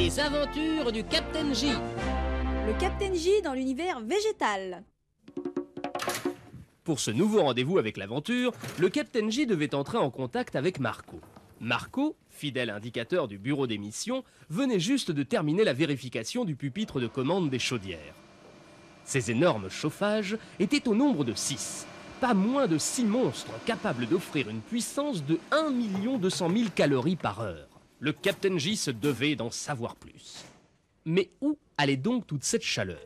Les aventures du Captain J. Le Captain J dans l'univers végétal. Pour ce nouveau rendez-vous avec l'aventure, le Captain J devait entrer en contact avec Marco. Marco, fidèle indicateur du bureau d'émission, venait juste de terminer la vérification du pupitre de commande des chaudières. Ces énormes chauffages étaient au nombre de 6. Pas moins de 6 monstres capables d'offrir une puissance de 1 200 000 calories par heure. Le Captain J se devait d'en savoir plus. Mais où allait donc toute cette chaleur?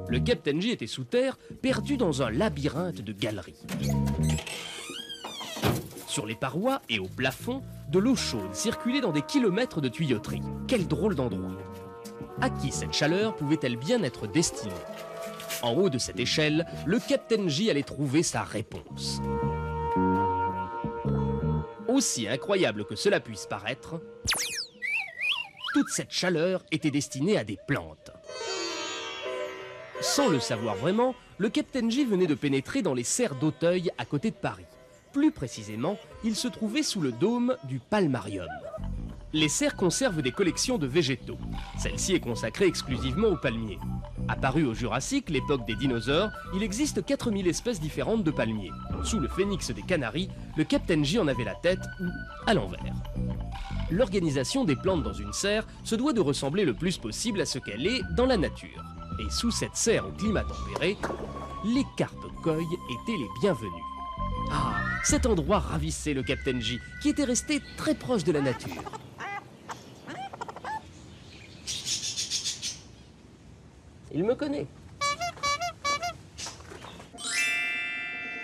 Le Captain J était sous terre, perdu dans un labyrinthe de galeries. Sur les parois et au plafond, de l'eau chaude circulait dans des kilomètres de tuyauterie. Quel drôle d'endroit! À qui cette chaleur pouvait-elle bien être destinée? En haut de cette échelle, le Captain J allait trouver sa réponse. Aussi incroyable que cela puisse paraître, toute cette chaleur était destinée à des plantes. Sans le savoir vraiment, le Captain J venait de pénétrer dans les serres d'Auteuil à côté de Paris. Plus précisément, il se trouvait sous le dôme du Palmarium. Les serres conservent des collections de végétaux. Celle-ci est consacrée exclusivement aux palmiers. Apparu au Jurassique, l'époque des dinosaures, il existe 4000 espèces différentes de palmiers. Sous le phénix des Canaries, le Captain J en avait la tête ou à l'envers. L'organisation des plantes dans une serre se doit de ressembler le plus possible à ce qu'elle est dans la nature. Et sous cette serre au climat tempéré, les carpe-coilles étaient les bienvenus. Ah, cet endroit ravissait le Captain J, qui était resté très proche de la nature. Il me connaît.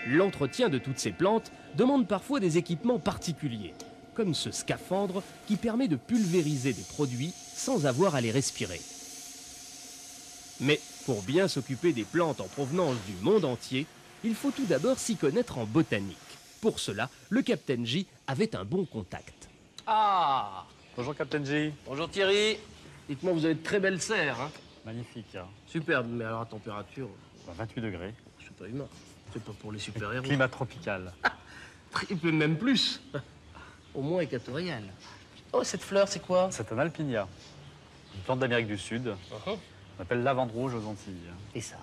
L'entretien de toutes ces plantes demande parfois des équipements particuliers, comme ce scaphandre qui permet de pulvériser des produits sans avoir à les respirer. Mais pour bien s'occuper des plantes en provenance du monde entier, il faut tout d'abord s'y connaître en botanique. Pour cela, le Captain J avait un bon contact. Ah! Bonjour Captain J. Bonjour Thierry. Dites-moi, vous avez de très belles serres, hein? Magnifique. Hein. Superbe, mais alors à température... 28 degrés. C'est pas humain. C'est pas pour les super-héros. Climat tropical. Même plus. Au moins équatorial. Oh, cette fleur, c'est quoi? C'est un alpinia. Une plante d'Amérique du Sud. On appelle lavande rouge aux Antilles. Et ça?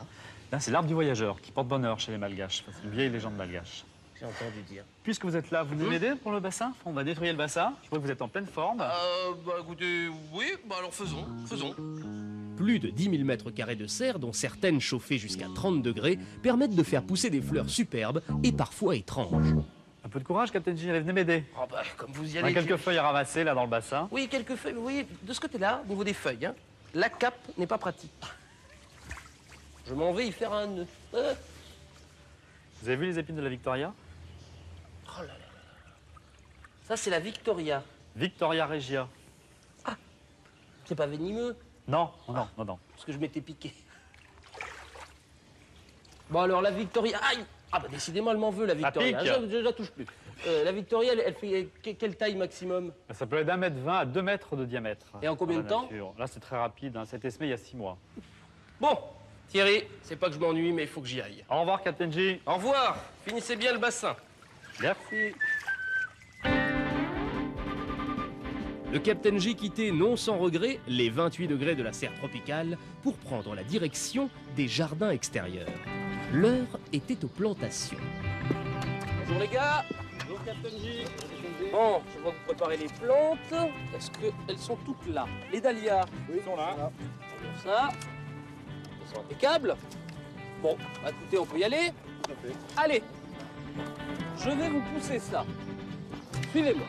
Là, c'est l'arbre du voyageur qui porte bonheur chez les Malgaches. C'est une vieille légende malgache. J'ai entendu dire. Puisque vous êtes là, vous nous m'aider pour le bassin? On va nettoyer le bassin. Je vois que vous êtes en pleine forme. Écoutez, oui, alors faisons. Plus de 10 000 mètres carrés de serre, dont certaines chauffées jusqu'à 30 degrés, permettent de faire pousser des fleurs superbes et parfois étranges. Un peu de courage, Captain J, allez, venez m'aider. Comme vous y On a quelques feuilles à ramasser, là, dans le bassin. Oui, quelques feuilles, oui, de ce côté-là, au niveau des feuilles, hein, la cape n'est pas pratique. Je m'en vais y faire un nœud. Vous avez vu les épines de la Victoria? Oh là là. Ça, c'est la Victoria. Victoria regia. Ah, c'est pas venimeux? Non. Parce que je m'étais piqué. Bon, alors, la Victoria... Aïe! Ah, bah, décidément, elle m'en veut, la Victoria. Je la touche plus. La Victoria, elle fait quelle taille maximum? Ça peut être d'1,20 m à 2 mètres de diamètre. Et en combien de temps? Là, c'est très rapide. Hein. C'était semé il y a 6 mois. Bon, Thierry, c'est pas que je m'ennuie, mais il faut que j'y aille. Au revoir, Captain J. Au revoir. Finissez bien le bassin. Merci. Le Captain J quittait non sans regret les 28 degrés de la serre tropicale pour prendre la direction des jardins extérieurs. L'heure était aux plantations. Bonjour les gars. Bonjour, Captain J. Bon, je vois que vous préparez les plantes. Est-ce qu'elles sont toutes là? Les dahlias? Oui, ils sont là. Comme ça. Elles sont impeccables. Bon, bah, écoutez, on peut y aller. Tout à fait. Allez. Je vais vous pousser ça. Suivez-moi.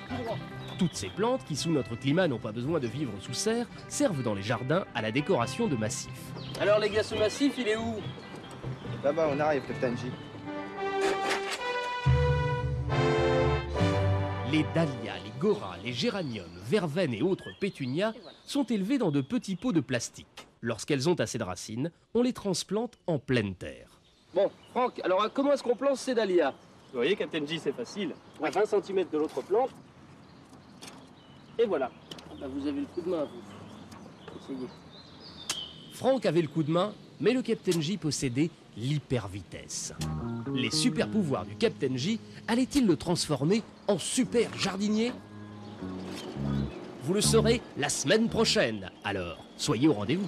Toutes ces plantes qui, sous notre climat, n'ont pas besoin de vivre sous serre, servent dans les jardins à la décoration de massifs. Alors les gars, ce massif, il est où? Là-bas, on arrive, Captain J. Les dahlias, les goras, les géraniums, verveines et autres pétunias sont élevés dans de petits pots de plastique. Lorsqu'elles ont assez de racines, on les transplante en pleine terre. Bon, Franck, alors comment est-ce qu'on plante ces dahlias? Vous voyez, Captain J, c'est facile. À 20 cm de l'autre plante. Et voilà. Bah, vous avez le coup de main, vous. Essayez. Franck avait le coup de main, mais le Captain J possédait l'hypervitesse. Les super pouvoirs du Captain J allaient-ils le transformer en super jardinier? Vous le saurez la semaine prochaine, alors soyez au rendez-vous.